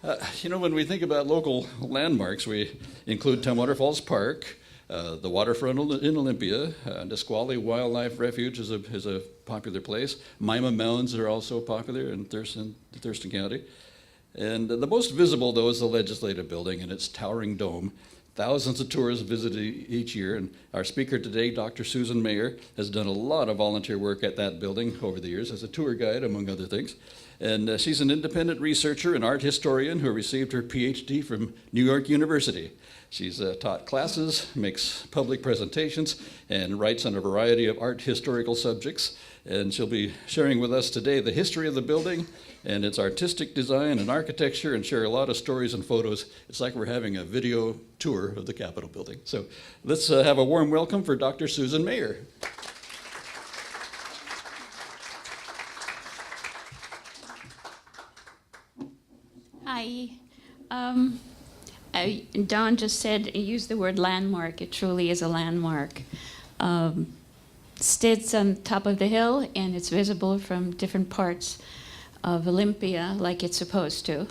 When we think about local landmarks, we include Tumwater Falls Park, the waterfront in Olympia, Nisqually Wildlife Refuge is a popular place. Mima Mounds are also popular in Thurston County. And the most visible, though, is the Legislative Building and its towering dome. Thousands of tourists visit each year, and our speaker today, Dr. Susan Mayer, has done a lot of volunteer work at that building over the years as a tour guide, among other things. And she's an independent researcher and art historian who received her PhD from New York University. She's taught classes, makes public presentations, and writes on a variety of art historical subjects. And she'll be sharing with us today the history of the building and its artistic design and architecture, and share a lot of stories and photos. It's like we're having a video tour of the Capitol building. So let's have a warm welcome for Dr. Susan Mayer. Hi. Don just said, used the word landmark. It truly is a landmark. Sits on top of the hill, and it's visible from different parts of Olympia like it's supposed to.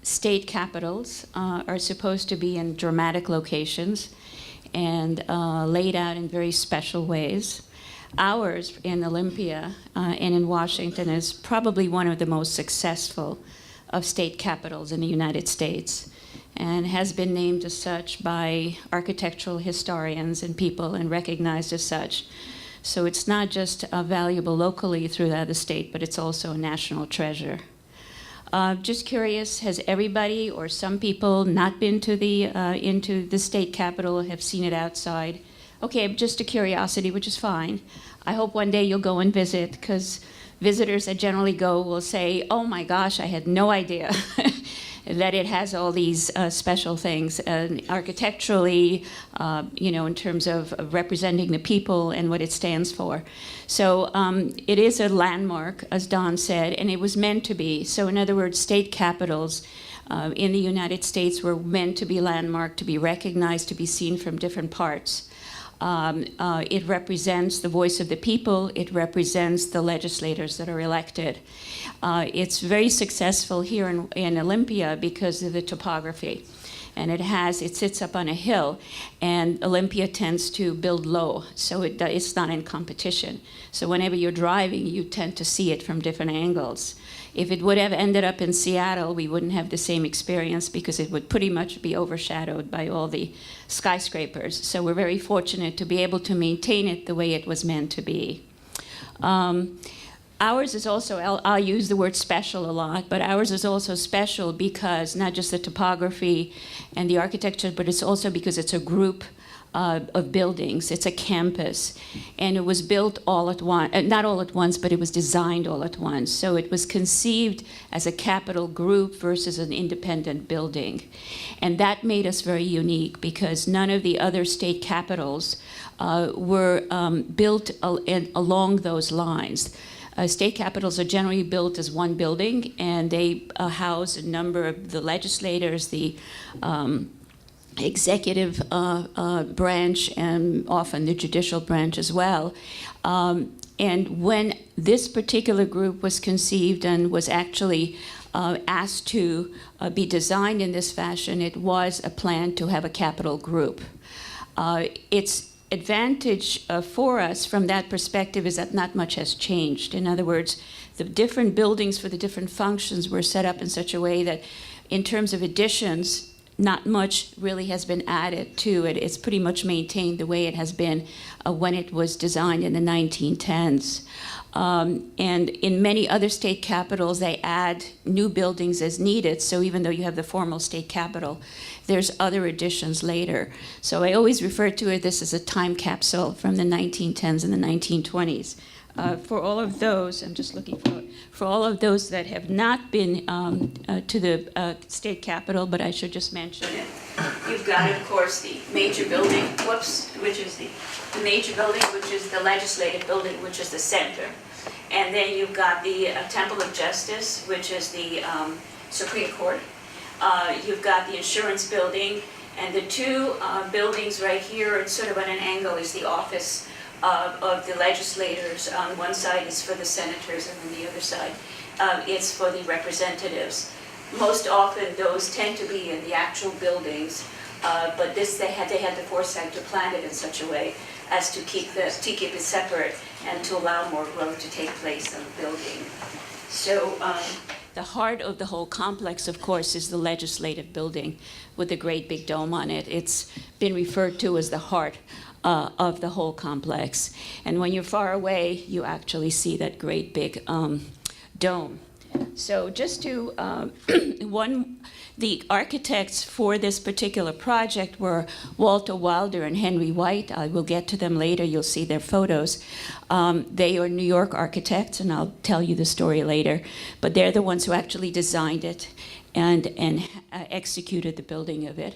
State capitals are supposed to be in dramatic locations and laid out in very special ways. Ours in Olympia and in Washington is probably one of the most successful of state capitals in the United States, and has been named as such by architectural historians and people and recognized as such. So it's not just valuable locally throughout the state, but it's also a national treasure. Just curious, has everybody or some people not been to into the state capitol, have seen it outside? Okay, just a curiosity, which is fine. I hope one day you'll go and visit, because visitors that generally go will say, oh my gosh, I had no idea that it has all these special things architecturally, in terms of representing the people and what it stands for. So it is a landmark, as Don said, and it was meant to be. So in other words, state capitals in the United States were meant to be landmarked, to be recognized, to be seen from different parts. It represents the voice of the people. It represents the legislators that are elected. It's very successful here in Olympia because of the topography. And it sits up on a hill, and Olympia tends to build low, so it's not in competition. So whenever you're driving, you tend to see it from different angles. If it would have ended up in Seattle, we wouldn't have the same experience because it would pretty much be overshadowed by all the skyscrapers. So we're very fortunate to be able to maintain it the way it was meant to be. Ours is also, I'll use the word special a lot, but ours is also special because not just the topography and the architecture, but it's also because it's a group of buildings. It's a campus, and it was built all at once, not all at once, but it was designed all at once. So it was conceived as a capital group versus an independent building. And that made us very unique because none of the other state capitals were built along those lines. State capitals are generally built as one building, and they house a number of the legislators, the executive branch, and often the judicial branch as well. And when this particular group was conceived and was actually asked to be designed in this fashion, it was a plan to have a capital group. Its advantage for us from that perspective is that not much has changed. In other words, the different buildings for the different functions were set up in such a way that in terms of additions, not much really has been added to it. It's pretty much maintained the way it has been when it was designed in the 1910s. And in many other state capitals, they add new buildings as needed. So even though you have the formal state capitol, there's other additions later. So I always refer to this as a time capsule from the 1910s and the 1920s. For all of those, I'm just looking for all of those that have not been to the state capitol, but I should just mention it. You've got, of course, the major building, which is the major building, which is the legislative building, which is the center. And then you've got the Temple of Justice, which is the Supreme Court. You've got the insurance building, and the two buildings right here, it's sort of on an angle, is the office of the legislators. On one side is for the senators, and on the other side it's for the representatives. most often those tend to be in the actual buildings, but this they had the foresight to plan it in such a way as to keep it separate and to allow more growth to take place in the building. So the heart of the whole complex, of course, is the legislative building with the great big dome on it. It's been referred to as the heart of the whole complex. And when you're far away, you actually see that great big dome. So just to, the architects for this particular project were Walter Wilder and Henry White. I will get to them later. You'll see their photos. They are New York architects, and I'll tell you the story later. But they're the ones who actually designed it and executed the building of it.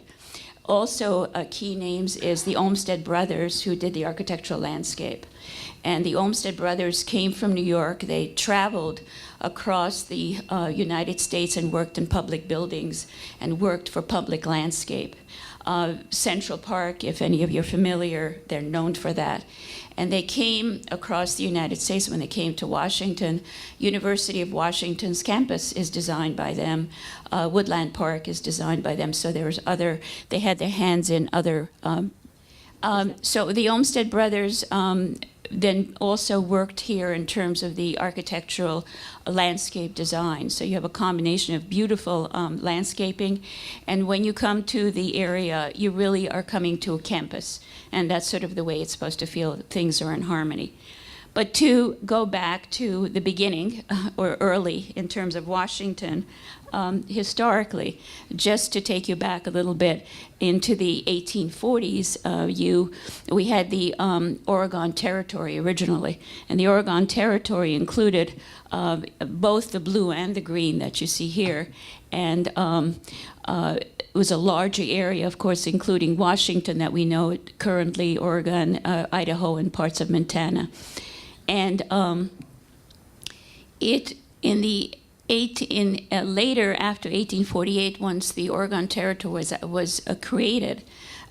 Also, key names is the Olmsted brothers, who did the architectural landscape. And the Olmsted brothers came from New York. They traveled across the United States and worked in public buildings and worked for public landscape. Central Park, if any of you are familiar, they're known for that. And they came across the United States when they came to Washington. University of Washington's campus is designed by them. Woodland Park is designed by them. So there was they had their hands in other. So the Olmsted brothers then also worked here in terms of the architectural landscape design. So you have a combination of beautiful landscaping, and when you come to the area, you really are coming to a campus, and that's sort of the way it's supposed to feel. Things are in harmony. But to go back to the beginning, or early in terms of Washington, historically, just to take you back a little bit into the 1840s, we had the Oregon Territory originally, and the Oregon Territory included both the blue and the green that you see here, and it was a larger area, of course, including Washington that we know currently, Oregon, Idaho, and parts of Montana. And later, after 1848, once the Oregon Territory was created,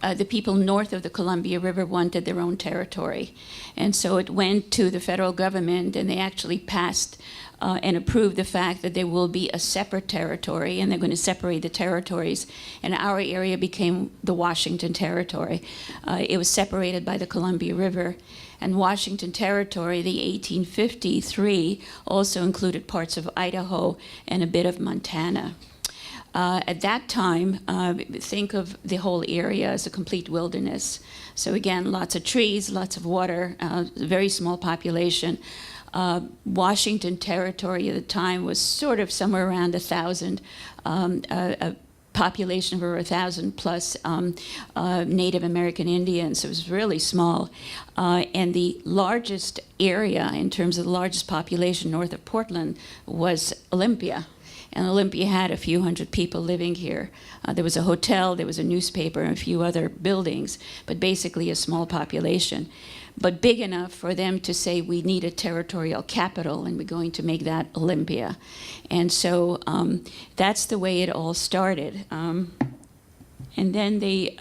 the people north of the Columbia River wanted their own territory. And so it went to the federal government, and they actually passed and approved the fact that there will be a separate territory, and they're going to separate the territories. And our area became the Washington Territory. It was separated by the Columbia River. And Washington Territory, the 1853, also included parts of Idaho and a bit of Montana. At that time, think of the whole area as a complete wilderness. So again, lots of trees, lots of water, very small population. Washington Territory at the time was sort of somewhere around 1,000, a population of over 1,000 plus Native American Indians. It was really small. And the largest area in terms of the largest population north of Portland was Olympia. And Olympia had a few hundred people living here. There was a hotel, there was a newspaper, and a few other buildings, but basically a small population. But big enough for them to say, we need a territorial capital, and we're going to make that Olympia. And so that's the way it all started. And then the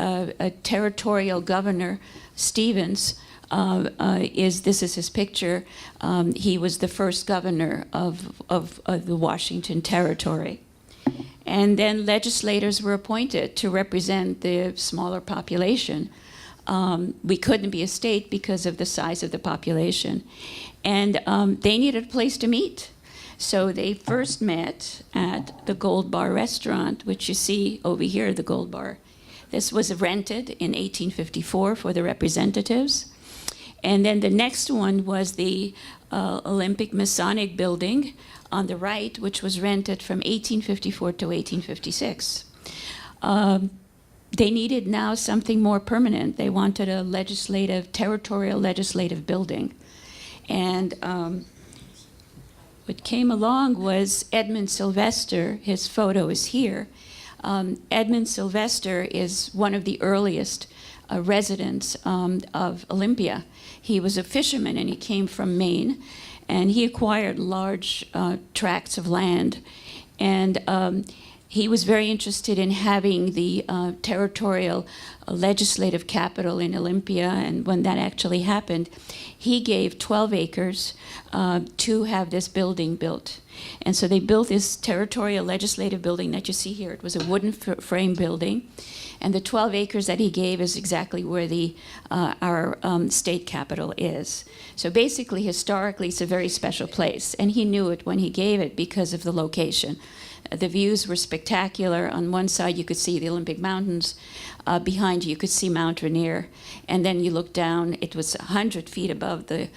territorial governor, Stevens, this is his picture. He was the first governor of the Washington Territory. And then legislators were appointed to represent the smaller population. We couldn't be a state because of the size of the population. And they needed a place to meet. So they first met at the Gold Bar restaurant, which you see over here, the Gold Bar. This was rented in 1854 for the representatives. And then the next one was the Olympic Masonic Building on the right, which was rented from 1854 to 1856. They needed now something more permanent. They wanted a territorial legislative building. And what came along was Edmund Sylvester. His photo is here. Edmund Sylvester is one of the earliest residents of Olympia. He was a fisherman, and he came from Maine, and he acquired large tracts of land. And he was very interested in having the territorial legislative capital in Olympia, and when that actually happened, he gave 12 acres to have this building built. And so they built this territorial legislative building that you see here. It was a wooden frame building, and the 12 acres that he gave is exactly where our state capitol is. So basically, historically, it's a very special place, and he knew it when he gave it because of the location. The views were spectacular. On one side, you could see the Olympic Mountains. Behind you could see Mount Rainier. And then you look down, it was 100 feet above the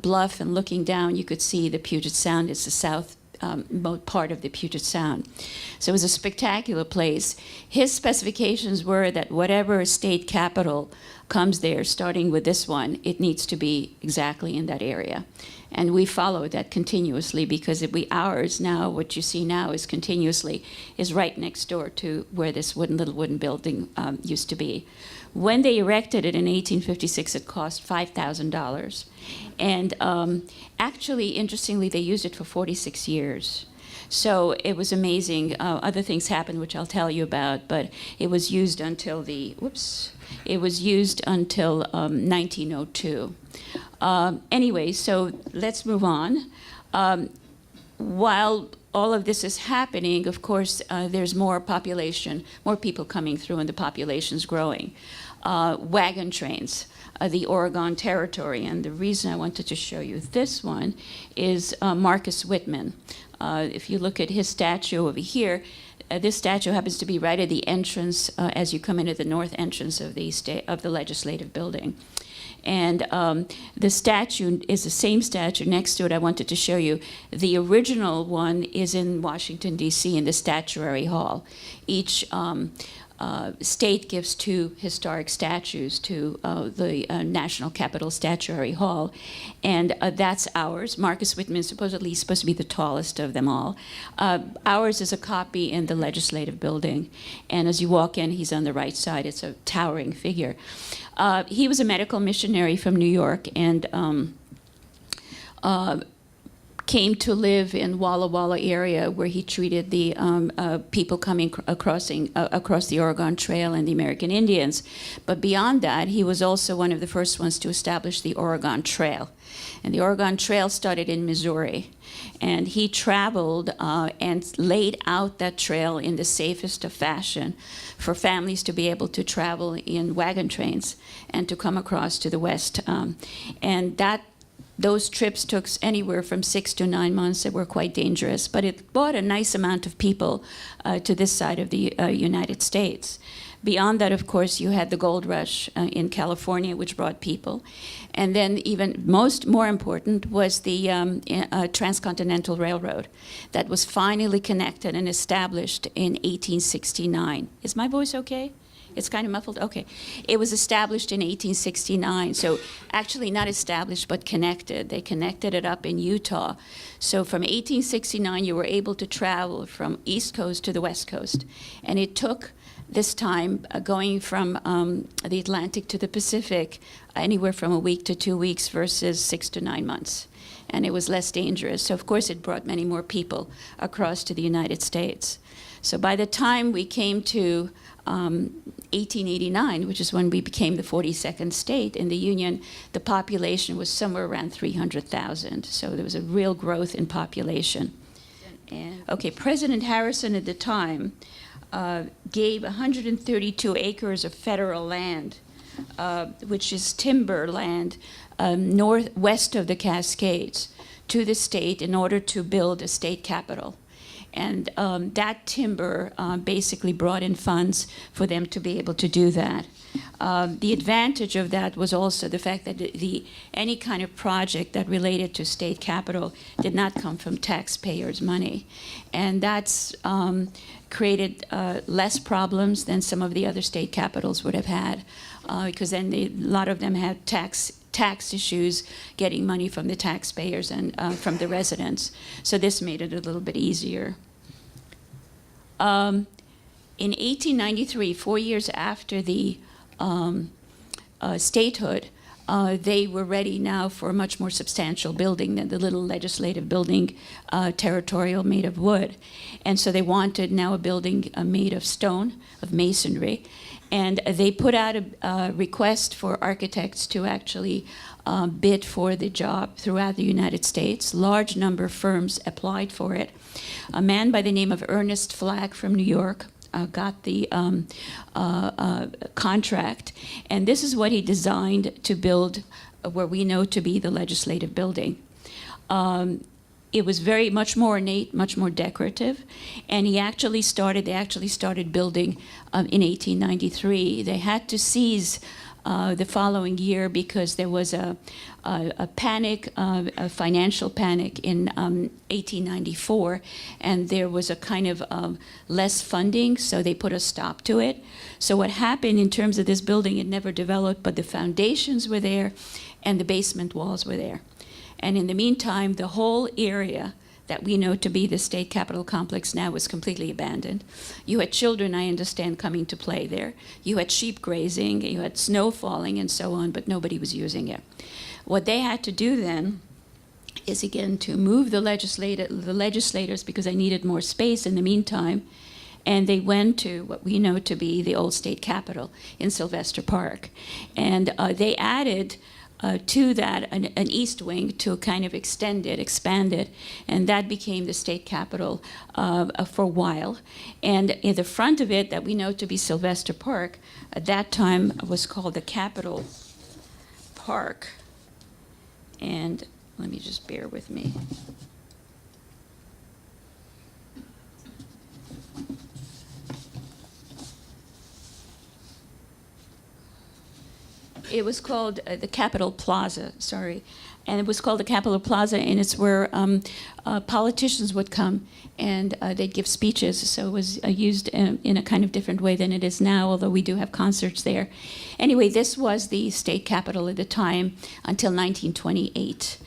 bluff, and looking down, you could see the Puget Sound. It's the south part of the Puget Sound. So it was a spectacular place. His specifications were that whatever state capital comes there, starting with this one, it needs to be exactly in that area. And we followed that continuously, because ours now, what you see now is continuously, is right next door to where this little wooden building used to be. When they erected it in 1856, it cost $5,000. And actually, interestingly, they used it for 46 years. So it was amazing. Other things happened, which I'll tell you about, but it was used until 1902. Anyway, so let's move on. While all of this is happening, of course, there's more population, more people coming through, and the population's growing. Wagon trains, the Oregon Territory, and the reason I wanted to show you this one is Marcus Whitman. If you look at his statue over here, this statue happens to be right at the entrance as you come into the north entrance of the legislative building. And the statue is the same statue. Next to it, I wanted to show you. The original one is in Washington, D.C., in the Statuary Hall. Each state gives 2 historic statues to the National Capitol Statuary Hall, and that's ours. Marcus Whitman is supposedly supposed to be the tallest of them all. Ours is a copy in the Legislative Building, and as you walk in, he's on the right side. It's a towering figure. He was a medical missionary from New York, and came to live in Walla Walla area, where he treated the people coming across the Oregon Trail and the American Indians. But beyond that, he was also one of the first ones to establish the Oregon Trail. And the Oregon Trail started in Missouri. And he traveled and laid out that trail in the safest of fashion for families to be able to travel in wagon trains and to come across to the west. Those trips took anywhere from 6 to 9 months. They were quite dangerous, but it brought a nice amount of people to this side of the United States. Beyond that, of course, you had the gold rush in California, which brought people. And then even more important was the Transcontinental Railroad that was finally connected and established in 1869. Is my voice okay? It's kind of muffled? Okay. It was established in 1869. So actually not established, but connected. They connected it up in Utah. So from 1869, you were able to travel from East Coast to the West Coast. And it took this time going from the Atlantic to the Pacific anywhere from a week to 2 weeks versus 6 to 9 months. And it was less dangerous. So of course it brought many more people across to the United States. So by the time we came to 1889, which is when we became the 42nd state in the Union, the population was somewhere around 300,000. So there was a real growth in population. Okay, President Harrison at the time gave 132 acres of federal land, which is timber land west of the Cascades, to the state in order to build a state capitol. And that timber basically brought in funds for them to be able to do that. The advantage of that was also the fact that any kind of project that related to state capital did not come from taxpayers' money. And that's created less problems than some of the other state capitals would have had, because then a lot of them had tax issues getting money from the taxpayers and from the residents. So this made it a little bit easier. In 1893, 4 years after the statehood, they were ready now for a much more substantial building than the little legislative building, Territorial, made of wood. And so they wanted now a building made of stone, of masonry. And they put out a request for architects to actually bid for the job throughout the United States. Large number of firms applied for it. A man by the name of Ernest Flagg from New York got the contract, and this is what he designed to build where we know to be the legislative building. It was very much more ornate, much more decorative, and they actually started building in 1893. They had to cease the following year because there was a panic, a financial panic in 1894, and there was a kind of less funding, so they put a stop to it. So what happened in terms of this building, it never developed, but the foundations were there and the basement walls were there. And in the meantime, the whole area that we know to be the state capitol complex now was completely abandoned. You had children, I understand, coming to play there. You had sheep grazing, you had snow falling and so on, but nobody was using it. What they had to do then is, again, to move the legislators because they needed more space in the meantime, and they went to what we know to be the old state capitol in Sylvester Park. And they added to that an east wing to kind of expand it, and that became the state capitol for a while. And in the front of it, that we know to be Sylvester Park, at that time was called the Capitol Park. And let me just bear with me. It was called the Capitol Plaza, sorry. And it was called the Capitol Plaza, and it's where politicians would come and they'd give speeches. So it was used in a kind of different way than it is now, although we do have concerts there. Anyway, this was the state capitol at the time until 1928.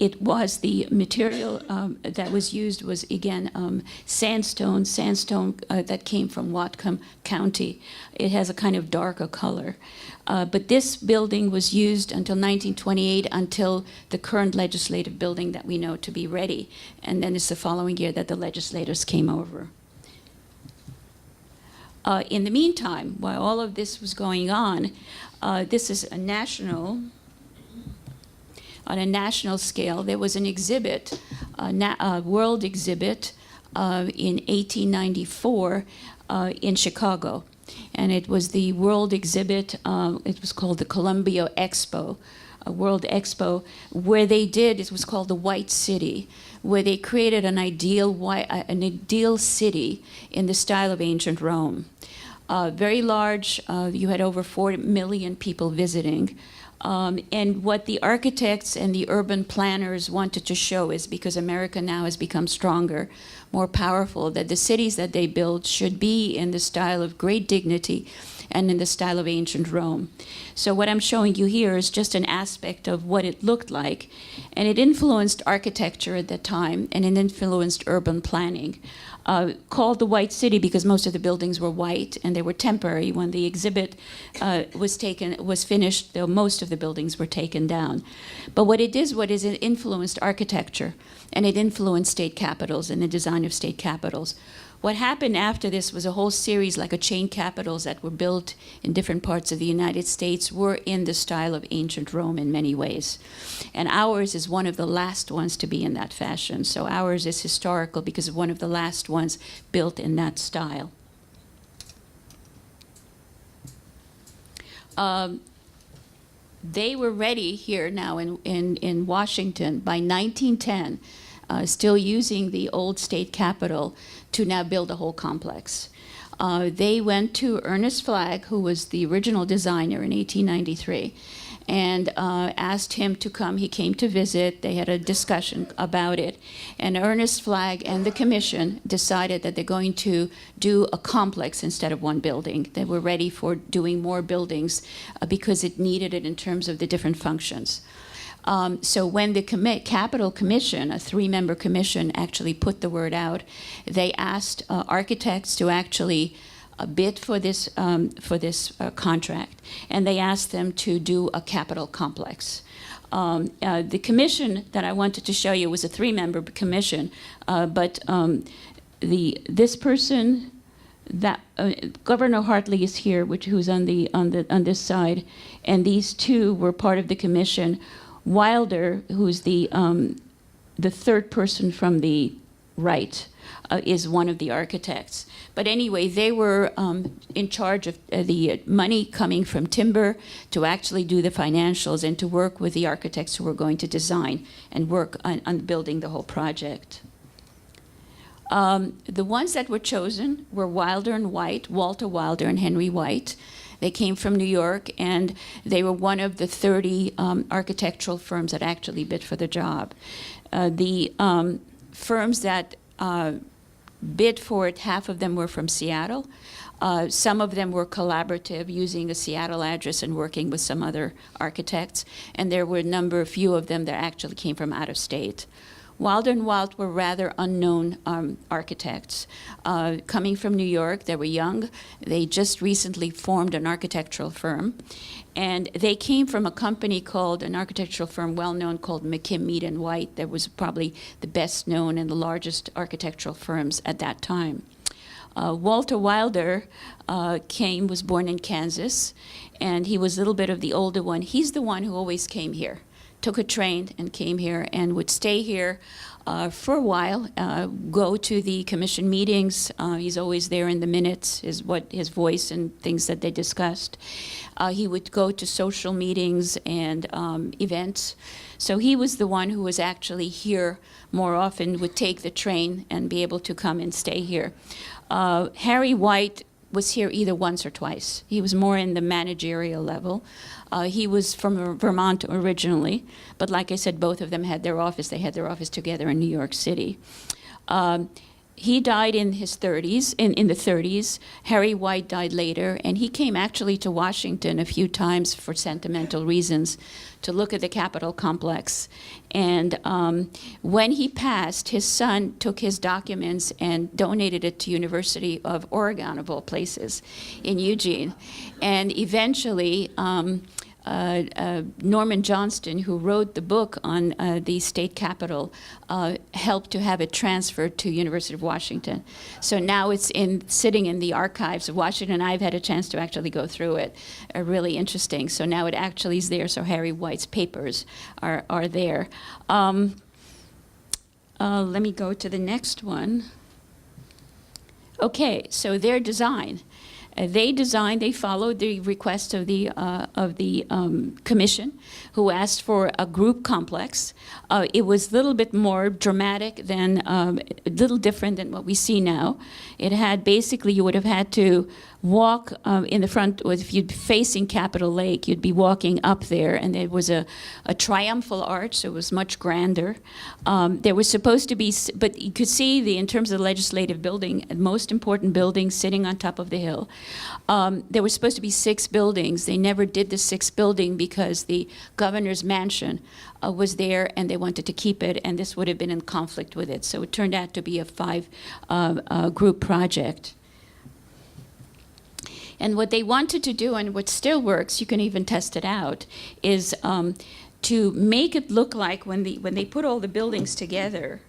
It was the material that was used was, again, sandstone that came from Whatcom County. It has a kind of darker color. But this building was used until 1928, until the current legislative building that we know to be ready. And then it's the following year that the legislators came over. In the meantime, while all of this was going on, this is a national... On a national scale, there was an exhibit, a world exhibit in 1894 in Chicago. And it was the world exhibit, it was called the Columbia Expo, a World Expo, where they did, it was called the White City, where they created an ideal city in the style of ancient Rome. Very large, you had over 4 million people visiting. And what the architects and the urban planners wanted to show is, because America now has become stronger, more powerful, that the cities that they build should be in the style of great dignity and in the style of ancient Rome. So what I'm showing you here is just an aspect of what it looked like, and it influenced architecture at that time, and it influenced urban planning. Called the White City because most of the buildings were white and they were temporary. When the exhibit was finished, most of the buildings were taken down. But what it influenced architecture, and it influenced state capitals and the design of state capitals. What happened after this was a whole series, like a chain capitals that were built in different parts of the United States, were in the style of ancient Rome in many ways. And ours is one of the last ones to be in that fashion. So ours is historical because of one of the last ones built in that style. They were ready here now in Washington by 1910, still using the old state capitol to now build a whole complex. They went to Ernest Flagg, who was the original designer in 1893, and asked him to come. He came to visit. They had a discussion about it. And Ernest Flagg and the commission decided that they're going to do a complex instead of one building. They were ready for doing more buildings because it needed it in terms of the different functions. So when the Capitol Commission, a 3-member commission, actually put the word out, they asked architects to actually bid for this contract, and they asked them to do a Capitol complex. The commission that I wanted to show you was a 3-member commission, but this person, that Governor Hartley is here, who's on this side, and these two were part of the commission. Wilder, who's the third person from the right, is one of the architects. But anyway, they were in charge of the money coming from timber to actually do the financials and to work with the architects who were going to design and work on building the whole project. The ones that were chosen were Wilder and White, Walter Wilder and Henry White. They came from New York, and they were one of the 30 architectural firms that actually bid for the job. The firms that bid for it, half of them were from Seattle. Some of them were collaborative, using a Seattle address and working with some other architects. And there were a few of them that actually came from out of state. Wilder and White were rather unknown architects. Coming from New York, they were young. They just recently formed an architectural firm. And they came from a company called, an architectural firm well known called McKim, Mead and White, that was probably the best known and the largest architectural firms at that time. Walter Wilder was born in Kansas, and he was a little bit of the older one. He's the one who always came here, took a train and came here and would stay here for a while, go to the commission meetings. He's always there in the minutes, his voice and things that they discussed. He would go to social meetings and events. So he was the one who was actually here more often, would take the train and be able to come and stay here. Harry White was here either once or twice. He was more in the managerial level. He was from Vermont originally, but like I said, both of them had their office. They had their office together in New York City. He died in his 30s, in the 30s. Harry White died later, and he came actually to Washington a few times for sentimental reasons to look at the Capitol complex. And when he passed, his son took his documents and donated it to University of Oregon, of all places, in Eugene. And eventually, Norman Johnston, who wrote the book on the state capitol, helped to have it transferred to University of Washington. So now it's sitting in the archives of Washington. I've had a chance to actually go through it. Really interesting. So now it actually is there. So Harry White's papers are there. Let me go to the next one. Okay, so their design. They followed the request of the commission, who asked for a group complex. It was a little bit more dramatic than, a little different than what we see now. It had basically, you would have had to walk in the front, if you'd facing Capitol Lake, you'd be walking up there, and there was a triumphal arch, so it was much grander. There was supposed to be, but you could see in terms of the legislative building, the most important building sitting on top of the hill. There were supposed to be 6 buildings. They never did the 6th building because the governor's mansion was there, and they wanted to keep it, and this would have been in conflict with it. So it turned out to be a 5-group project. And what they wanted to do, and what still works, you can even test it out, is to make it look like when they put all the buildings together,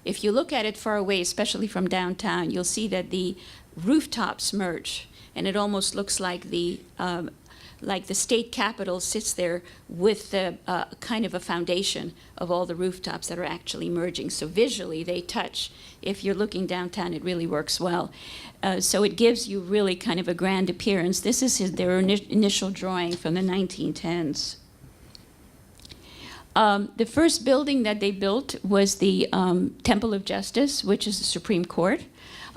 if you look at it far away, especially from downtown, you'll see that the rooftops merge, and it almost looks like the state capitol sits there with the kind of a foundation of all the rooftops that are actually merging. So visually, they touch. If you're looking downtown, it really works well. So it gives you really kind of a grand appearance. This is their initial drawing from the 1910s. The first building that they built was the Temple of Justice, which is the Supreme Court.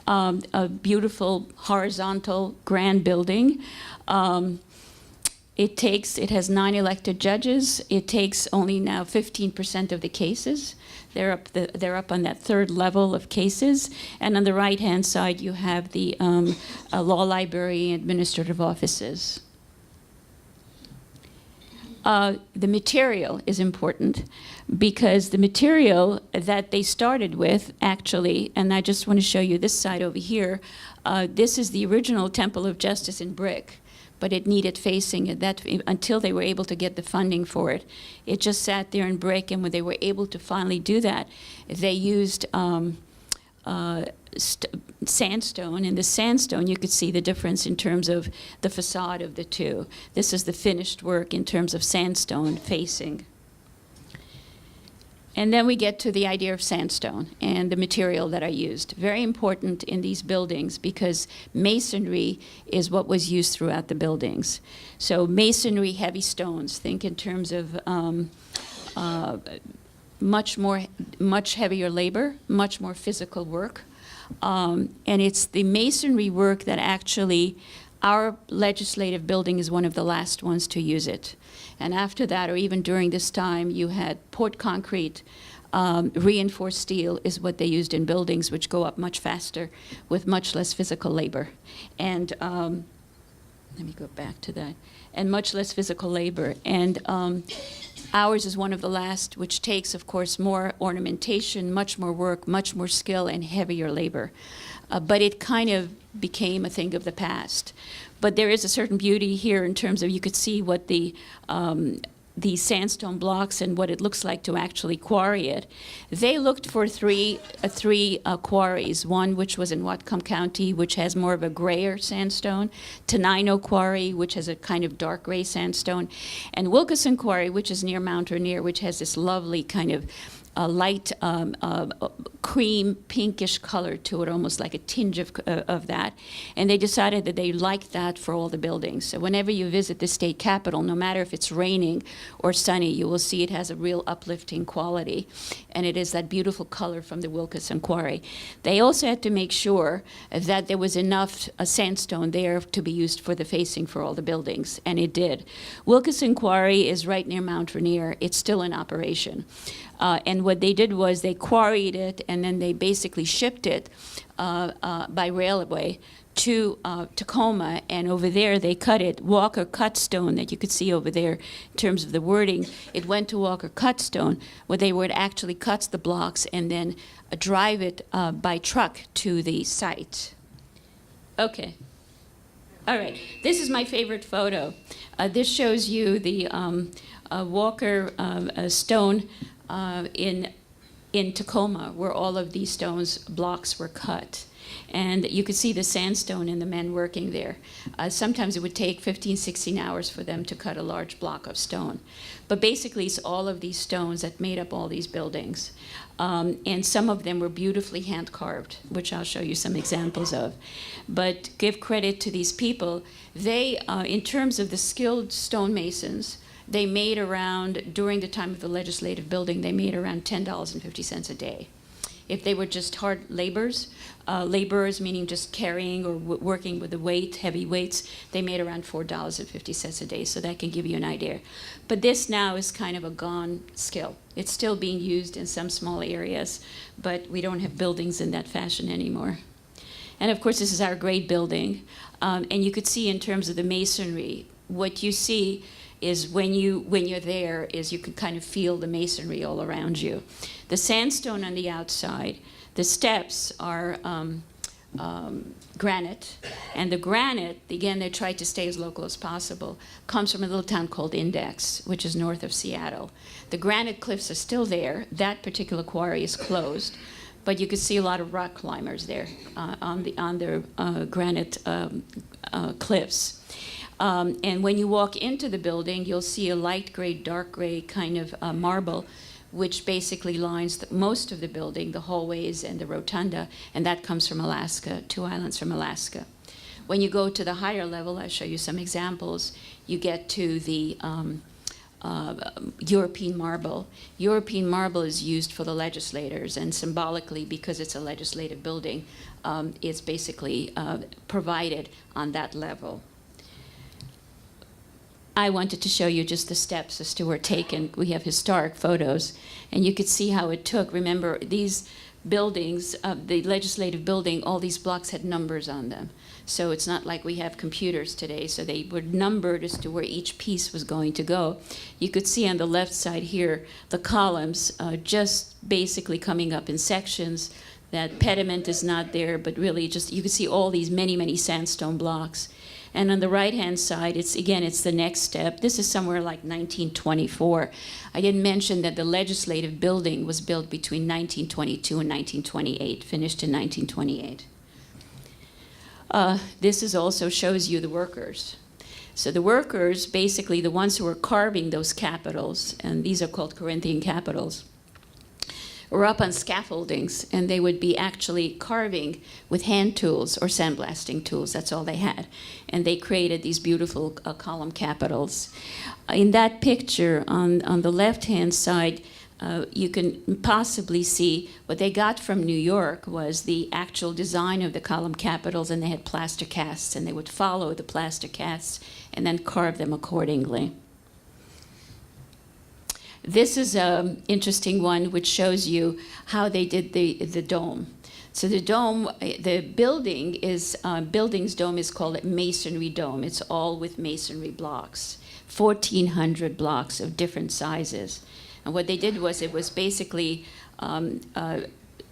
A beautiful, horizontal, grand building. It has 9 elected judges. It takes only now 15% of the cases. They're up on that 3rd level of cases. And on the right-hand side, you have the law library and administrative offices. The material is important because the material that they started with, actually, and I just want to show you this side over here, this is the original Temple of Justice in brick, but it needed facing until they were able to get the funding for it. It just sat there in brick, and when they were able to finally do that, they used sandstone. In the sandstone, you could see the difference in terms of the facade of the two. This is the finished work in terms of sandstone facing. And then we get to the idea of sandstone and the material that I used. Very important in these buildings because masonry is what was used throughout the buildings. So masonry, heavy stones, think in terms of much heavier labor, much more physical work. And it's the masonry work that actually, our legislative building is one of the last ones to use it. And after that, or even during this time, you had poured concrete. Reinforced steel is what they used in buildings, which go up much faster with much less physical labor. And let me go back to that. And much less physical labor. And ours is one of the last, which takes, of course, more ornamentation, much more work, much more skill, and heavier labor. But it kind of became a thing of the past. But there is a certain beauty here in terms of you could see what the sandstone blocks and what it looks like to actually quarry it. They looked for three quarries, one which was in Whatcom County, which has more of a grayer sandstone, Tenino Quarry, which has a kind of dark gray sandstone, and Wilkeson Quarry, which is near Mount Rainier, which has this lovely kind of light cream pinkish color to it, almost like a tinge of that. And they decided that they liked that for all the buildings. So whenever you visit the state capitol, no matter if it's raining or sunny, you will see it has a real uplifting quality. And it is that beautiful color from the Wilkeson Quarry. They also had to make sure that there was enough sandstone there to be used for the facing for all the buildings, and it did. Wilkeson Quarry is right near Mount Rainier. It's still in operation. And what they did was they quarried it, and then they basically shipped it by railway to Tacoma, and over there they cut it. Walker cut stone that you could see over there in terms of the wording. It went to Walker cut stone, where they would actually cut the blocks and then drive it by truck to the site. Okay. All right. This is my favorite photo. This shows you the Walker stone in Tacoma, where all of these blocks were cut. And you could see the sandstone and the men working there. Sometimes it would take 15, 16 hours for them to cut a large block of stone. But basically, it's all of these stones that made up all these buildings. And some of them were beautifully hand-carved, which I'll show you some examples of. But give credit to these people. They, in terms of the skilled stonemasons, they made around, during the time of the legislative building, they made around $10.50 a day. If they were just hard laborers, meaning just carrying or working with the weight, heavy weights, they made around $4.50 a day, so that can give you an idea. But this now is kind of a gone skill. It's still being used in some small areas, but we don't have buildings in that fashion anymore. And of course, this is our great building. And you could see in terms of the masonry, what you see is when you're there is you can kind of feel the masonry all around you. The sandstone on the outside, the steps are granite, and the granite, again, they tried to stay as local as possible, comes from a little town called Index, which is north of Seattle. The granite cliffs are still there. That particular quarry is closed, but you can see a lot of rock climbers there on their granite cliffs. And when you walk into the building, you'll see a light gray, dark gray kind of marble, which basically lines most of the building, the hallways and the rotunda, and that comes from Alaska, 2 islands from Alaska. When you go to the higher level, I'll show you some examples, you get to the European marble. European marble is used for the legislators, and symbolically, because it's a legislative building, it's basically provided on that level. I wanted to show you just the steps as to were taken. We have historic photos, and you could see how it took. Remember, these buildings, the legislative building, all these blocks had numbers on them. So it's not like we have computers today. So they were numbered as to where each piece was going to go. You could see on the left side here the columns just basically coming up in sections. That pediment is not there, but really just you can see all these many sandstone blocks. And on the right-hand side, it's the next step. This is somewhere like 1924. I didn't mention that the legislative building was built between 1922 and 1928, finished in 1928. This also shows you the workers. So the workers, basically the ones who were carving those capitals, and these are called Corinthian capitals, were up on scaffoldings, and they would be actually carving with hand tools or sandblasting tools. That's all they had. And they created these beautiful column capitals. In that picture on the left-hand side, you can possibly see what they got from New York was the actual design of the column capitals, and they had plaster casts, and they would follow the plaster casts and then carve them accordingly. This is an interesting one which shows you how they did the dome. So the dome, the building's dome is called a masonry dome. It's all with masonry blocks, 1,400 blocks of different sizes. And what they did was it was basically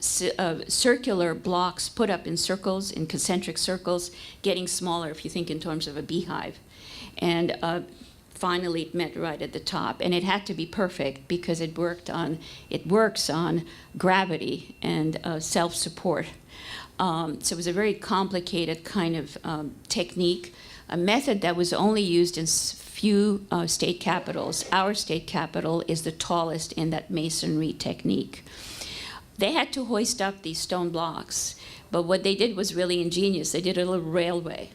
circular blocks put up in circles, in concentric circles, getting smaller if you think in terms of a beehive. And finally it met right at the top, and it had to be perfect because it works on gravity and self-support. So it was a very complicated kind of technique, a method that was only used in few state capitals. Our state capital is the tallest in that masonry technique. They had to hoist up these stone blocks, but what they did was really ingenious. They did a little railway.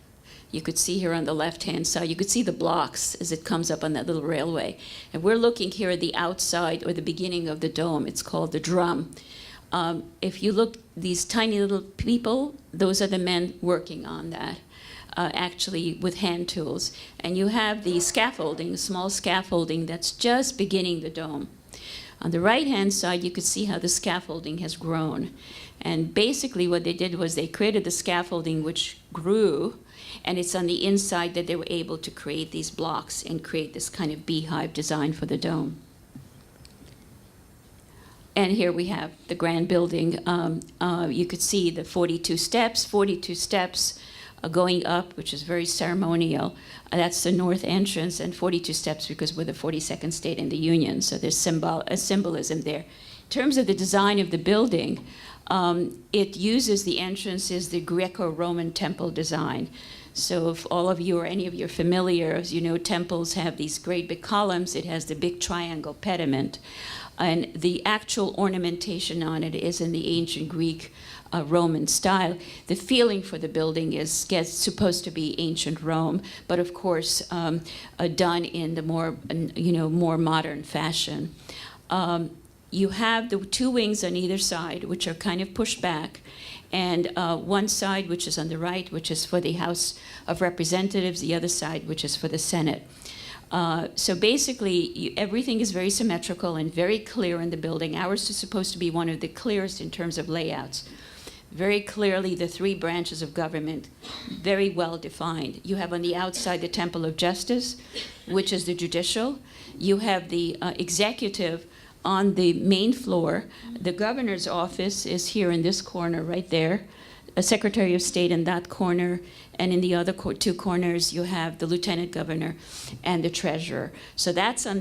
You could see here on the left-hand side, you could see the blocks as it comes up on that little railway. And we're looking here at the outside or the beginning of the dome. It's called the drum. If you look, these tiny little people, those are the men working on that, actually with hand tools. And you have the scaffolding, small scaffolding that's just beginning the dome. On the right-hand side, you could see how the scaffolding has grown. And basically what they did was they created the scaffolding which grew, and it's on the inside that they were able to create these blocks and create this kind of beehive design for the dome. And here we have the grand building. You could see the 42 steps going up, which is very ceremonial. That's the north entrance, and 42 steps because we're the 42nd state in the Union, so there's a symbolism there. In terms of the design of the building, it uses the entrances, the Greco-Roman temple design. So if all of you or any of you are familiar, as you know, temples have these great big columns. It has the big triangle pediment. And the actual ornamentation on it is in the ancient Greek Roman style. The feeling for the building is supposed to be ancient Rome, but of course done in the more modern fashion. You have the two wings on either side, which are kind of pushed back, and one side, which is on the right, which is for the House of Representatives, the other side, which is for the Senate. So basically, everything is very symmetrical and very clear in the building. Ours is supposed to be one of the clearest in terms of layouts. Very clearly, the three branches of government, very well defined. You have on the outside the Temple of Justice, which is the judicial. You have the executive on the main floor. The governor's office is here in this corner right there, a Secretary of State in that corner, and in the other two corners you have the lieutenant governor and the treasurer. So that's on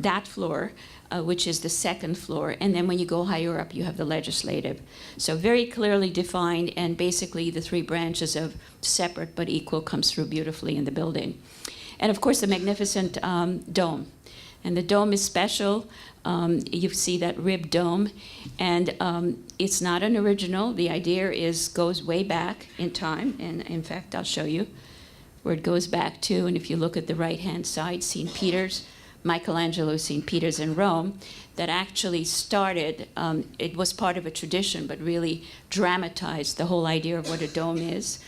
that floor, which is the second floor, and then when you go higher up you have the legislative. So very clearly defined, and basically the three branches of separate but equal comes through beautifully in the building. And of course the magnificent dome. And the dome is special. You see that ribbed dome, and it's not an original. The idea goes way back in time, and in fact, I'll show you where it goes back to. And if you look at the right-hand side, St. Peter's, Michelangelo St. Peter's in Rome, that actually started, it was part of a tradition, but really dramatized the whole idea of what a dome is.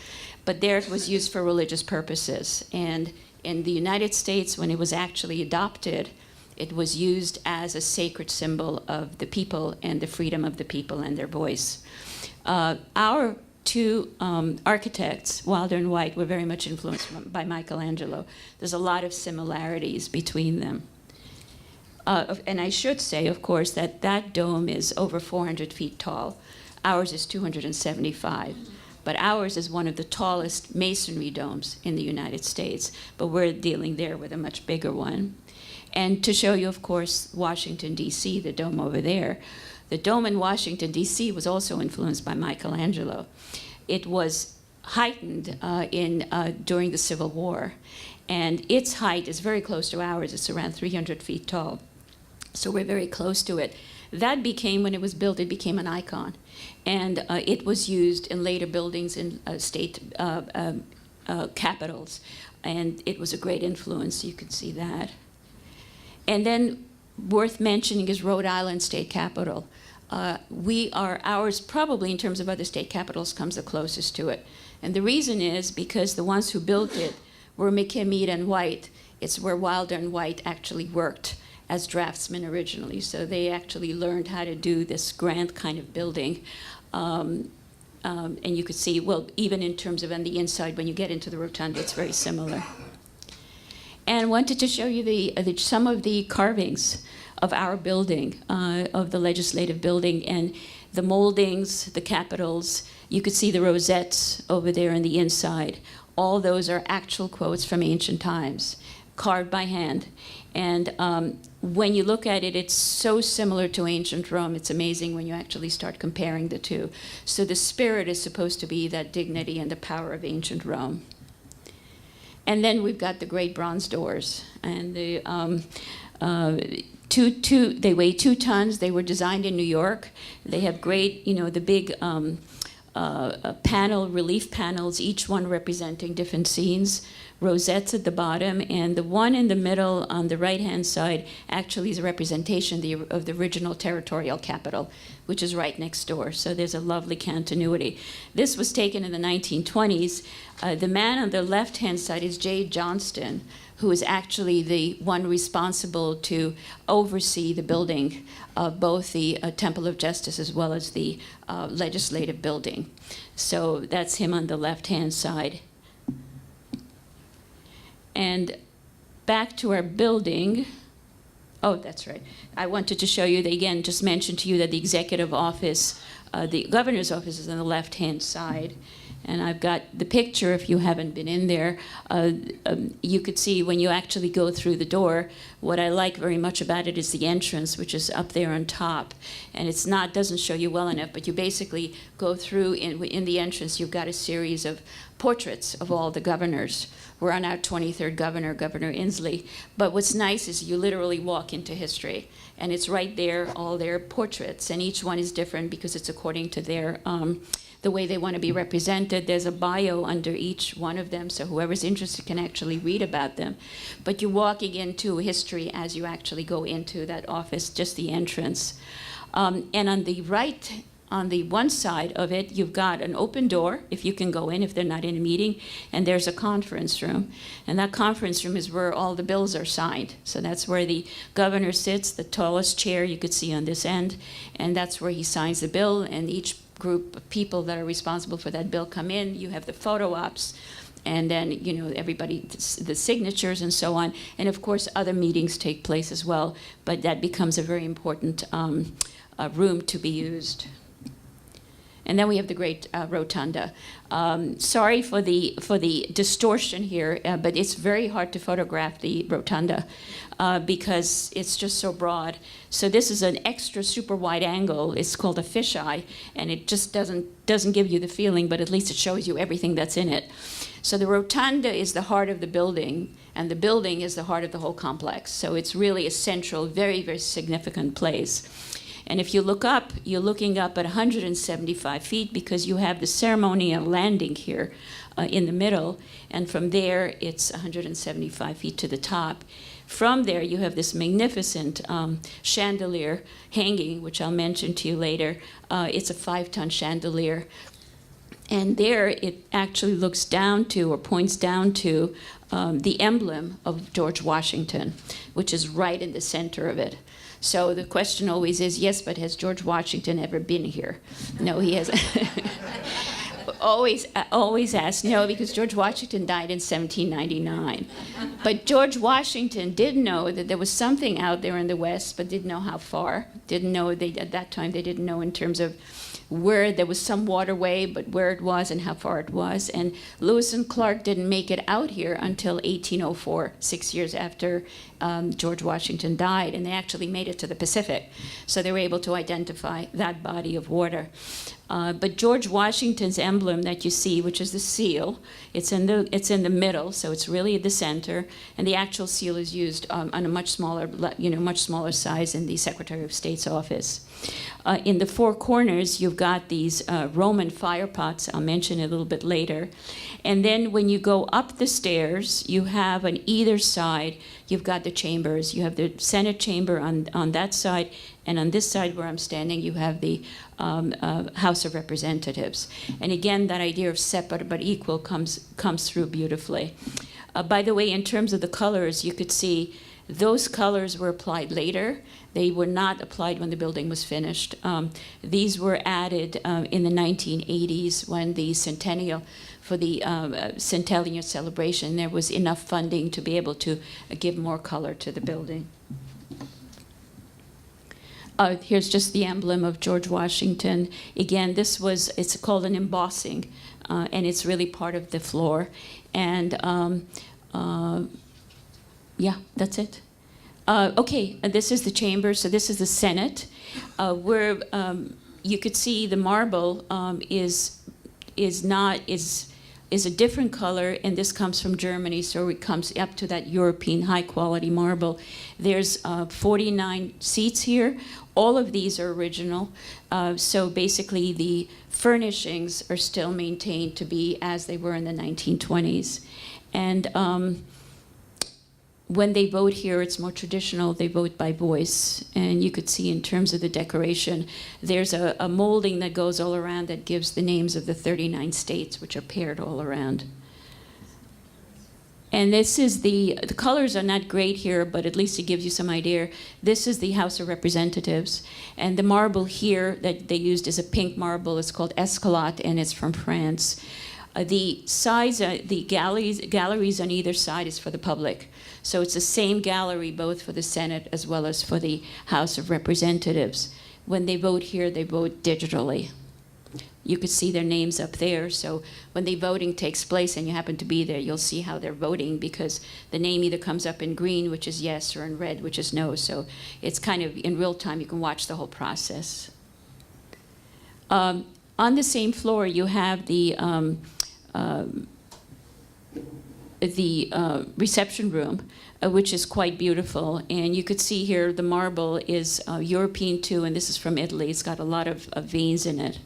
But there it was used for religious purposes. And in the United States, when it was actually adopted, it was used as a sacred symbol of the people and the freedom of the people and their voice. Our two architects, Wilder and White, were very much influenced by Michelangelo. There's a lot of similarities between them. And I should say, of course, that that dome is over 400 feet tall. Ours is 275. But ours is one of the tallest masonry domes in the United States. But we're dealing there with a much bigger one. And to show you, of course, Washington, D.C., the dome over there. The dome in Washington, D.C. was also influenced by Michelangelo. It was heightened during the Civil War. And its height is very close to ours. It's around 300 feet tall. So we're very close to it. That became, when it was built, it became an icon. And it was used in later buildings in state capitals. And it was a great influence. You could see that. And then worth mentioning is Rhode Island State Capitol. Ours probably in terms of other state capitals comes the closest to it. And the reason is because the ones who built it were McKim, and White. It's where Wilder and White actually worked as draftsmen originally. So they actually learned how to do this grand kind of building. And you could see, well, even in terms of on the inside, when you get into the rotunda, it's very similar. And I wanted to show you some of the carvings of our building, of the legislative building, and the moldings, the capitals. You could see the rosettes over there on the inside. All those are actual quotes from ancient times, carved by hand. And when you look at it, it's so similar to ancient Rome. It's amazing when you actually start comparing the two. So the spirit is supposed to be that dignity and the power of ancient Rome. And then we've got the great bronze doors. And they weigh 2 tons. They were designed in New York. They have great, the big relief panels, each one representing different scenes, rosettes at the bottom, and the one in the middle on the right-hand side actually is a representation of the original Territorial Capitol, which is right next door. So there's a lovely continuity. This was taken in the 1920s. The man on the left-hand side is J. Johnston, who is actually the one responsible to oversee the building of both the Temple of Justice as well as the legislative building. So that's him on the left-hand side. And back to our building. Oh, that's right. I wanted to show you, again, just mention to you that the executive office, the governor's office is on the left-hand side. And I've got the picture, if you haven't been in there. You could see when you actually go through the door, what I like very much about it is the entrance, which is up there on top. And it's not, doesn't show you well enough, but you basically go through, in the entrance, you've got a series of portraits of all the governors. We're on our 23rd governor, Governor Inslee. But what's nice is you literally walk into history. And it's right there, all their portraits. And each one is different because it's according to their the way they want to be represented. There's a bio under each one of them, so whoever's interested can actually read about them. But you're walking into history as you actually go into that office, just the entrance. And on the right, on the one side of it, you've got an open door, if you can go in, if they're not in a meeting, and there's a conference room. And that conference room is where all the bills are signed. So that's where the governor sits, the tallest chair you could see on this end, and that's where he signs the bill, and each group of people that are responsible for that bill come in. You have the photo ops, and then everybody, the signatures and so on, and of course other meetings take place as well. But that becomes a very important room to be used. And then we have the great rotunda. Sorry for the distortion here, but it's very hard to photograph the rotunda because it's just so broad. So this is an extra super wide angle. It's called a fisheye, and it just doesn't give you the feeling, but at least it shows you everything that's in it. So the rotunda is the heart of the building, and the building is the heart of the whole complex. So it's really a central, very, very significant place. And if you look up, you're looking up at 175 feet because you have the ceremonial landing here in the middle. And from there, it's 175 feet to the top. From there, you have this magnificent chandelier hanging, which I'll mention to you later. It's a 5-ton chandelier. And there, it actually looks down to, or points down to, the emblem of George Washington, which is right in the center of it. So the question always is, yes, but has George Washington ever been here? No, he hasn't. always ask. No, because George Washington died in 1799. But George Washington did know that there was something out there in the West, but didn't know how far. Didn't know, at that time, they didn't know in terms of where there was some waterway, but where it was and how far it was. And Lewis and Clark didn't make it out here until 1804, 6 years after George Washington died, and they actually made it to the Pacific. So they were able to identify that body of water. But George Washington's emblem that you see, which is the seal, it's in the middle, so it's really at the center, and the actual seal is used on a much smaller size in the Secretary of State's office. In the four corners, you've got these Roman fire pots. I'll mention it a little bit later. And then when you go up the stairs, you have on either side, you've got the chambers. You have the Senate chamber on that side, and on this side where I'm standing, you have the House of Representatives. And again, that idea of separate but equal comes through beautifully. By the way, in terms of the colors, you could see those colors were applied later. They were not applied when the building was finished. These were added in the 1980s when the centennial, for the centennial celebration, there was enough funding to be able to give more color to the building. Here's just the emblem of George Washington. Again, it's called an embossing, and it's really part of the floor. And yeah, that's it. Okay, this is the chamber. So this is the Senate, where you could see the marble is a different color, and this comes from Germany, so it comes up to that European high-quality marble. There's 49 seats here. All of these are original, so basically the furnishings are still maintained to be as they were in the 1920s. And when they vote here, it's more traditional. They vote by voice. And you could see in terms of the decoration, there's a molding that goes all around that gives the names of the 39 states, which are paired all around. And this is the colors are not great here, but at least it gives you some idea. This is the House of Representatives. And the marble here that they used is a pink marble. It's called Escalotte, and it's from France. The size, the galleries on either side is for the public. So it's the same gallery both for the Senate as well as for the House of Representatives. When they vote here, they vote digitally. You could see their names up there. So when the voting takes place and you happen to be there, you'll see how they're voting because the name either comes up in green, which is yes, or in red, which is no. So it's kind of in real time. You can watch the whole process. On the same floor, you have the reception room, which is quite beautiful. And you could see here the marble is European too, and this is from Italy. It's got a lot of veins in it.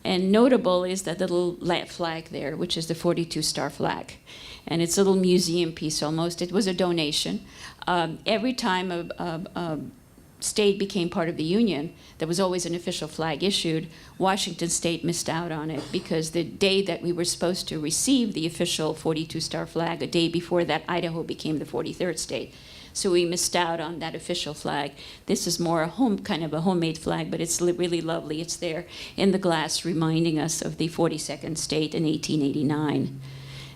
And notable is that little flag there, which is the 42-star flag. And it's a little museum piece almost. It was a donation. Every time a state became part of the Union, there was always an official flag issued. Washington State missed out on it because the day that we were supposed to receive the official 42-star flag, a day before that, Idaho became the 43rd state. So we missed out on that official flag. This is more kind of a homemade flag, but it's really lovely. It's there in the glass reminding us of the 42nd state in 1889.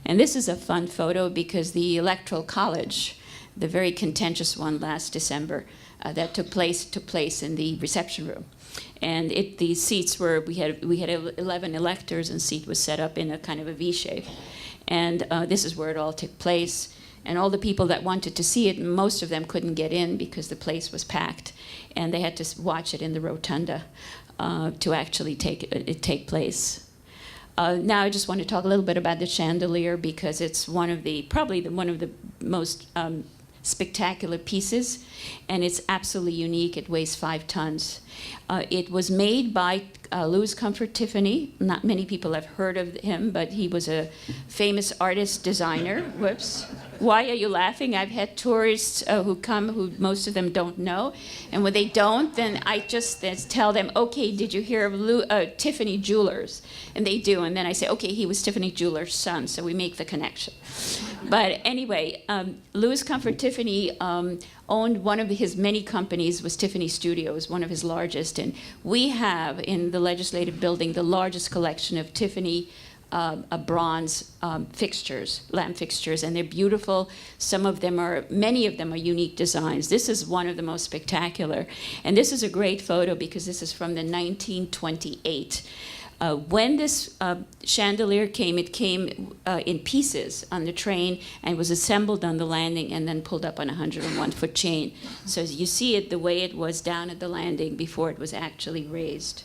And this is a fun photo because the Electoral College, the very contentious one last December, that took place in the reception room. And the seats were, we had 11 electors, and seat was set up in a kind of a V shape. And this is where it all took place. And all the people that wanted to see it, most of them couldn't get in because the place was packed. And they had to watch it in the Rotunda to actually take place. Now I just want to talk a little bit about the chandelier because it's probably one of the most spectacular pieces, and it's absolutely unique. It weighs 5 tons. It was made by Louis Comfort Tiffany. Not many people have heard of him, but he was a famous artist designer. Whoops. Why are you laughing? I've had tourists who come who most of them don't know. And when they don't, then I just tell them, okay, did you hear of Tiffany Jewelers? And they do. And then I say, okay, he was Tiffany Jewelers' son. So we make the connection. But anyway, Louis Comfort Tiffany owned one of his many companies, was Tiffany Studios, one of his largest. And we have in the legislative building the largest collection of Tiffany bronze fixtures, lamp fixtures, and they're beautiful. Many of them are unique designs. This is one of the most spectacular. And this is a great photo because this is from the 1928. When this chandelier came, it came in pieces on the train and was assembled on the landing and then pulled up on a 101-foot chain. So as you see it the way it was down at the landing before it was actually raised.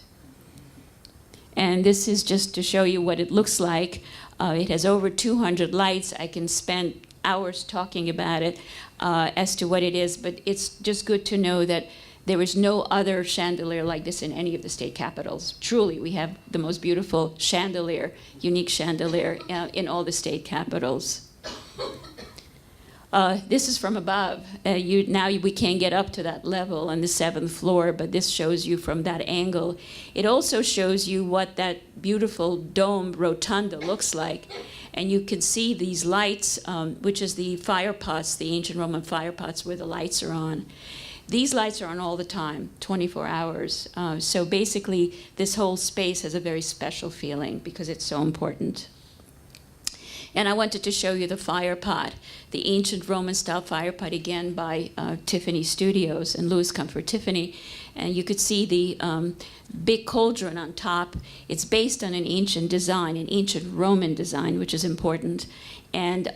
And this is just to show you what it looks like. It has over 200 lights. I can spend hours talking about it as to what it is, but it's just good to know that there is no other chandelier like this in any of the state capitals. Truly, we have the most beautiful chandelier, unique chandelier in all the state capitals. This is from above. Now we can't get up to that level on the 7th floor, but this shows you from that angle. It also shows you what that beautiful dome rotunda looks like. And you can see these lights, which is the fire pots, the ancient Roman fire pots where the lights are on. These lights are on all the time, 24 hours. So basically, this whole space has a very special feeling because it's so important. And I wanted to show you the fire pot, the ancient Roman-style fire pot, again by Tiffany Studios and Louis Comfort Tiffany. And you could see the big cauldron on top. It's based on an ancient design, an ancient Roman design, which is important. And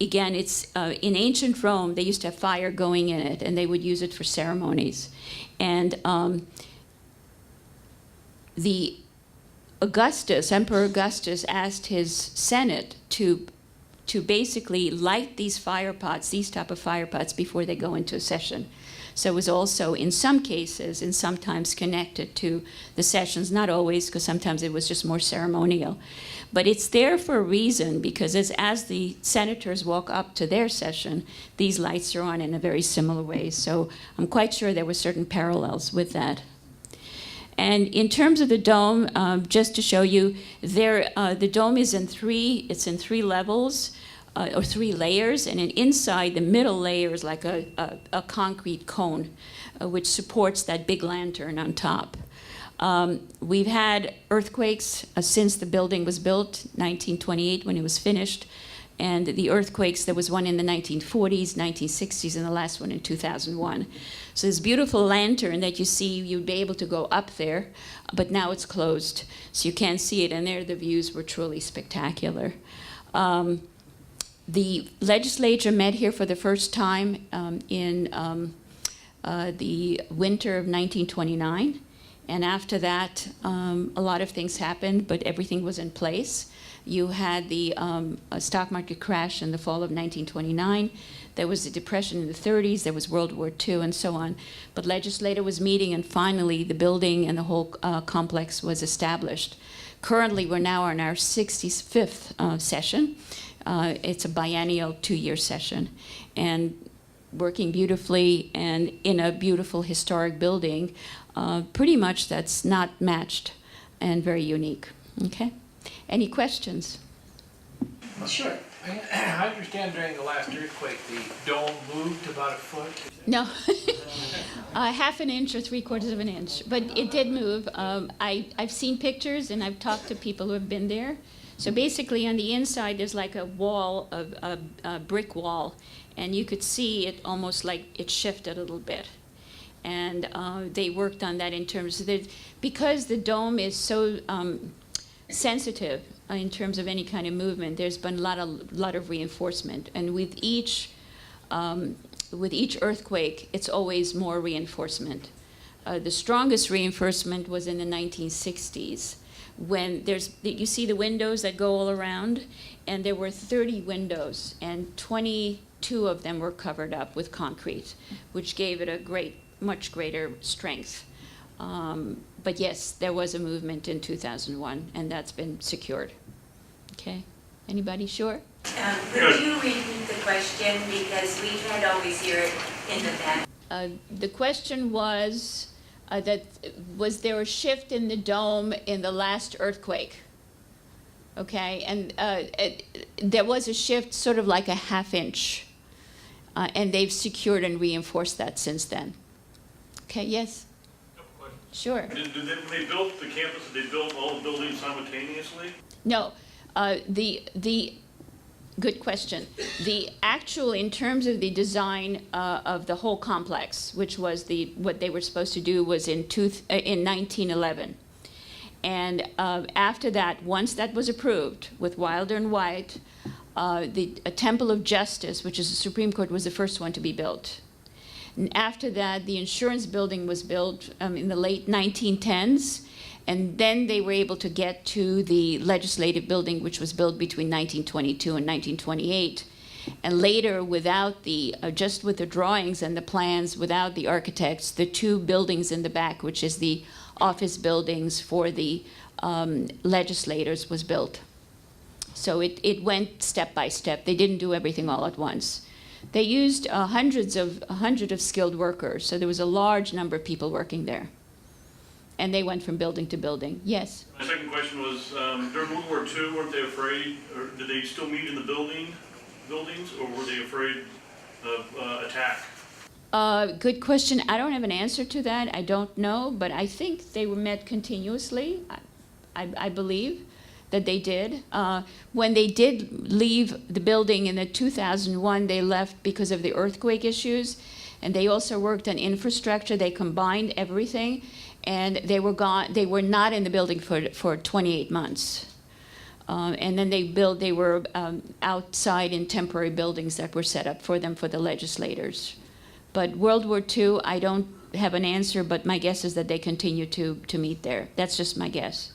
again, it's in ancient Rome, they used to have fire going in it, and they would use it for ceremonies. And Emperor Augustus asked his Senate to basically light these fire pots, these type of fire pots, before they go into a session. So it was also, in some cases, and sometimes connected to the sessions, not always, because sometimes it was just more ceremonial. But it's there for a reason, because as the senators walk up to their session, these lights are on in a very similar way. So I'm quite sure there were certain parallels with that. And in terms of the dome, just to show you, the dome is in three levels, or 3 layers, and inside the middle layer is like a concrete cone, which supports that big lantern on top. We've had earthquakes since the building was built, 1928 when it was finished, and the earthquakes, there was one in the 1940s, 1960s, and the last one in 2001. So this beautiful lantern that you see, you'd be able to go up there, but now it's closed, so you can't see it, and there the views were truly spectacular. The legislature met here for the first time in the winter of 1929, and after that, a lot of things happened, but everything was in place. You had the stock market crash in the fall of 1929. There was a depression in the 30s. There was World War II, and so on. But legislature was meeting, and finally, the building and the whole complex was established. Currently, we're now in our 65th session. It's a biennial 2-year session, and working beautifully and in a beautiful historic building, pretty much that's not matched and very unique. Okay? Any questions? Sure. I understand during the last earthquake, the dome moved about a foot. No, half an inch or 3/4 of an inch, but it did move. I've seen pictures and I've talked to people who have been there. So basically on the inside there's like a wall, a brick wall, and you could see it almost like it shifted a little bit. And they worked on that in terms of because the dome is so sensitive in terms of any kind of movement, there's been a lot of reinforcement. And with each earthquake, it's always more reinforcement. The strongest reinforcement was in the 1960s, when you see the windows that go all around, and there were 30 windows, and 22 of them were covered up with concrete, which gave it a much greater strength. But yes, there was a movement in 2001, and that's been secured. Okay, anybody sure? Could you repeat the question, because we can't always hear it in the back? The question was was there a shift in the dome in the last earthquake? Okay, and there was a shift, sort of like a ½ inch, and they've secured and reinforced that since then. Okay, yes? Sure. When they built the campus, did they build all the buildings simultaneously? No, the good question. The actual, in terms of the design of the whole complex, which was what they were supposed to do, was in 1911. And after that, once that was approved with Wilder and White, the Temple of Justice, which is the Supreme Court, was the first one to be built. And after that, the insurance building was built in the late 1910s. And then they were able to get to the legislative building, which was built between 1922 and 1928. And later, without just with the drawings and the plans, without the architects, the two buildings in the back, which is the office buildings for the legislators, was built. So it went step by step. They didn't do everything all at once. They used hundred of skilled workers, so there was a large number of people working there. And they went from building to building. Yes? My second question was, during World War II, weren't they afraid, or did they still meet in the buildings, or were they afraid of attack? Good question. I don't have an answer to that. I don't know, but I think they were met continuously. I believe that they did. When they did leave the building in 2001, they left because of the earthquake issues, and they also worked on infrastructure. They combined everything. And they were gone. They were not in the building for 28 months, and then they were outside in temporary buildings that were set up for them for the legislators. But World War II, I don't have an answer, but my guess is that they continue to meet there. That's just my guess.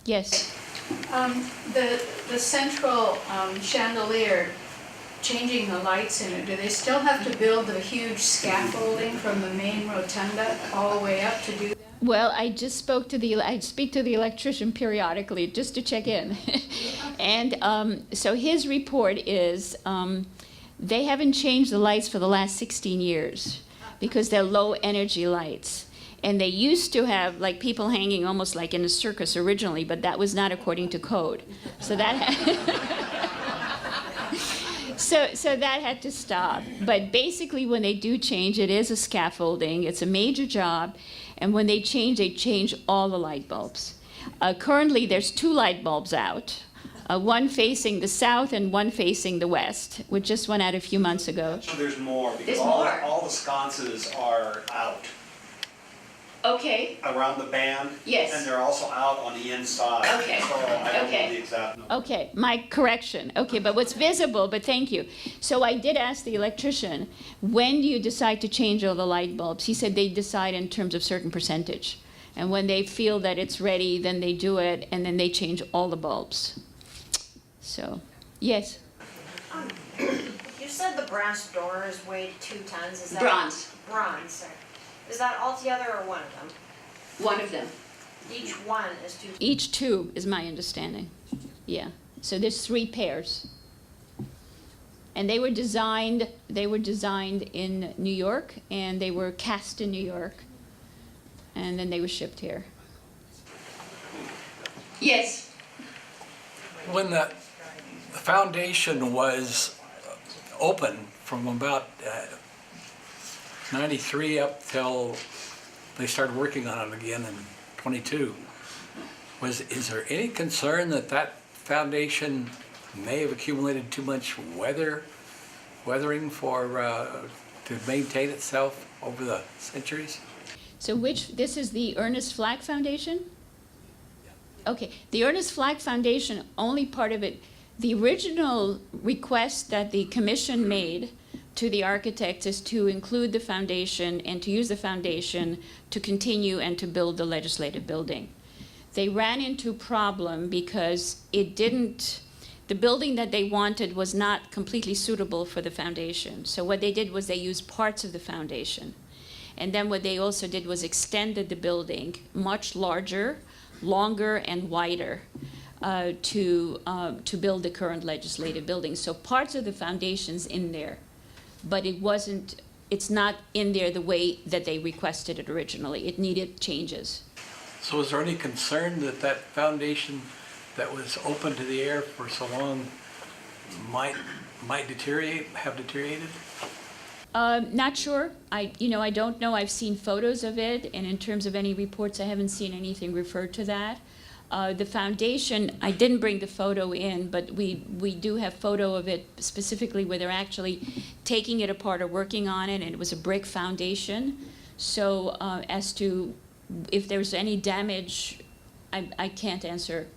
Yes. The central chandelier, changing the lights in it, do they still have to build the huge scaffolding from the main rotunda all the way up to do that? Well, I speak to the electrician periodically just to check in. And so his report is they haven't changed the lights for the last 16 years because they're low energy lights. And they used to have like people hanging almost like in a circus originally, but that was not according to code. So that So that had to stop. But basically when they do change, it is a scaffolding. It's a major job. And when they change all the light bulbs. Currently, there's 2 light bulbs out, one facing the south and one facing the west, which just went out a few months ago. So there's more, because There's all more. all the sconces are out Okay. around the band. Yes. And they're also out on the inside. Okay. So I don't Okay. know the exact number. Okay, my correction. Okay, but what's visible, but thank you. So I did ask the electrician, when do you decide to change all the light bulbs? He said they decide in terms of certain percentage. And when they feel that it's ready, then they do it, and then they change all the bulbs. So, yes? You said the brass doors weighed 2 tons, is that? Bronze. Bronze, sorry. Is that all together or one of them? One of them. Each one is 2 tons? Each 2 is my understanding. Yeah. So there's 3 pairs. And they were designed in New York, and they were cast in New York, and then they were shipped here. Yes. When the foundation was open from about 93 up till they started working on it again in 22, is there any concern that foundation may have accumulated too much weathering to maintain itself over the centuries? So this is the Ernest Flack Foundation? Okay, the Ernest Flack Foundation, only part of it, the original request that the commission made to the architects is to include the foundation and to use the foundation to continue and to build the legislative building. They ran into a problem because the building that they wanted was not completely suitable for the foundation. So what they did was they used parts of the foundation. And then what they also did was extended the building much larger, longer, and wider to build the current legislative building. So parts of the foundation's in there, but it's not in there the way that they requested it originally. It needed changes. So is there any concern that foundation that was open to the air for so long might have deteriorated? Not sure. I don't know. I've seen photos of it, and in terms of any reports, I haven't seen anything referred to that. The foundation, I didn't bring the photo in, but we do have photo of it specifically where they're actually taking it apart or working on it, and it was a brick foundation. So as to if there's any damage, I can't answer.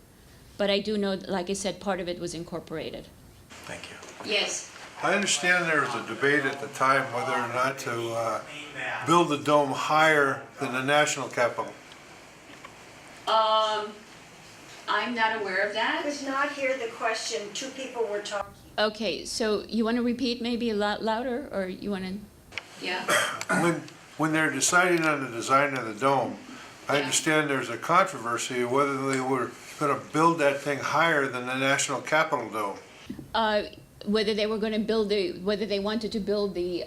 But I do know, like I said, part of it was incorporated. Thank you. Yes. I understand there was a debate at the time whether or not to build the dome higher than the National Capitol. I'm not aware of that. Could not hear the question. Two people were talking. Okay, so you want to repeat maybe a lot louder, or you want to? Yeah. When they're deciding on the design of the dome, I Yeah. understand there's a controversy of whether they were going to build that thing higher than the National Capitol dome. Whether they were going to whether they wanted to build the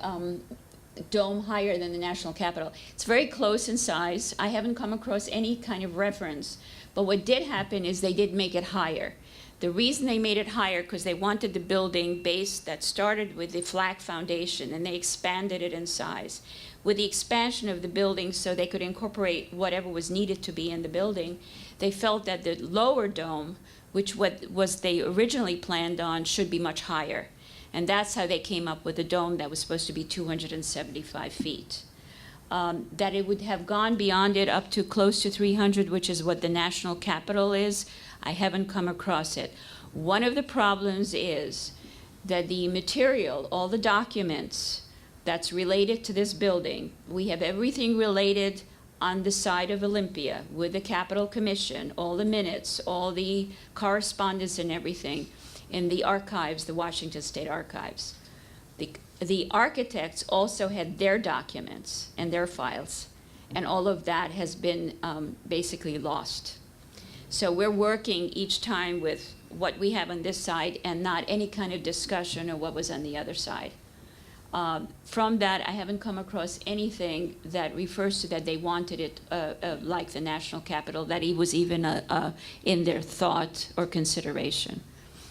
dome higher than the National Capitol. It's very close in size. I haven't come across any kind of reference, but what did happen is they did make it higher. The reason they made it higher because they wanted the building base that started with the flat foundation, and they expanded it in size. With the expansion of the building so they could incorporate whatever was needed to be in the building, they felt that the lower dome, which what was they originally planned on, should be much higher. And that's how they came up with a dome that was supposed to be 275 feet. That it would have gone beyond it up to close to 300, which is what the National Capitol is, I haven't come across it. One of the problems is that the material, all the documents that's related to this building, we have everything related on the side of Olympia with the Capitol Commission, all the minutes, all the correspondence and everything in the archives, the Washington State Archives. The architects also had their documents and their files, and all of that has been basically lost. So we're working each time with what we have on this side and not any kind of discussion of what was on the other side. From that, I haven't come across anything that refers to that they wanted it like the National Capitol, that it was even in their thought or consideration.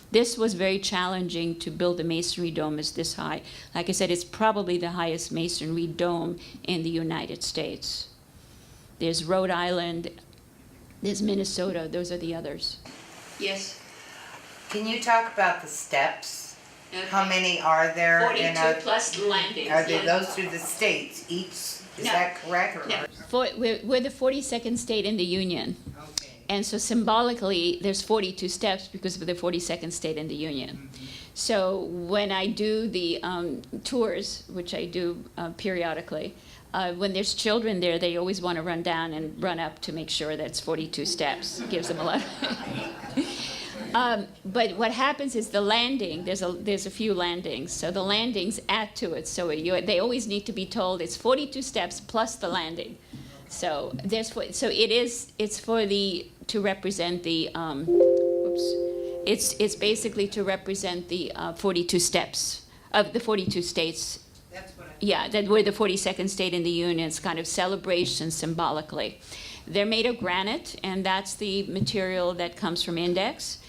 This was very challenging to build a masonry dome as this high. Like I said, it's probably the highest masonry dome in the United States. There's Rhode Island, there's Minnesota, those are the others. Yes? Can you talk about the steps? How many are there? 42 plus landings. Are they those through the states each? Is No. that correct? Or? No. We're the 42nd state in the Union. Okay. And so symbolically, there's 42 steps because of the 42nd state in the Union. So when I do the tours, which I do periodically, when there's children there, they always want to run down and run up to make sure that it's 42 steps. It gives them a lot. But what happens is the landing, there's a few landings, so the landings add to it. So they always need to be told it's 42 steps plus the landing. So it's to represent the it's basically to represent the 42 steps of the 42 states. That's what I. Yeah, that we're the 42nd state in the Union. It's kind of celebration symbolically. They're made of granite, and that's the material that comes from Index.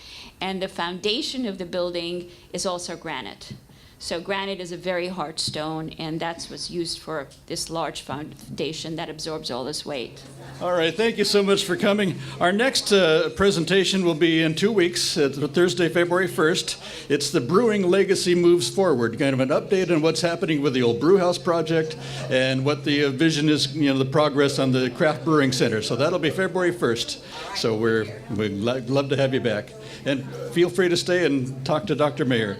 And the foundation of the building is also granite. So granite is a very hard stone, and that's what's used for this large foundation that absorbs all this weight. All right, thank you so much for coming. Our next presentation will be in 2 weeks, Thursday, February 1st. It's the Brewing Legacy Moves Forward, kind of an update on what's happening with the old brew house project and what the vision is, the progress on the craft brewing center. So that'll be February 1st. So we'd love to have you back. And feel free to stay and talk to Dr. Mayer.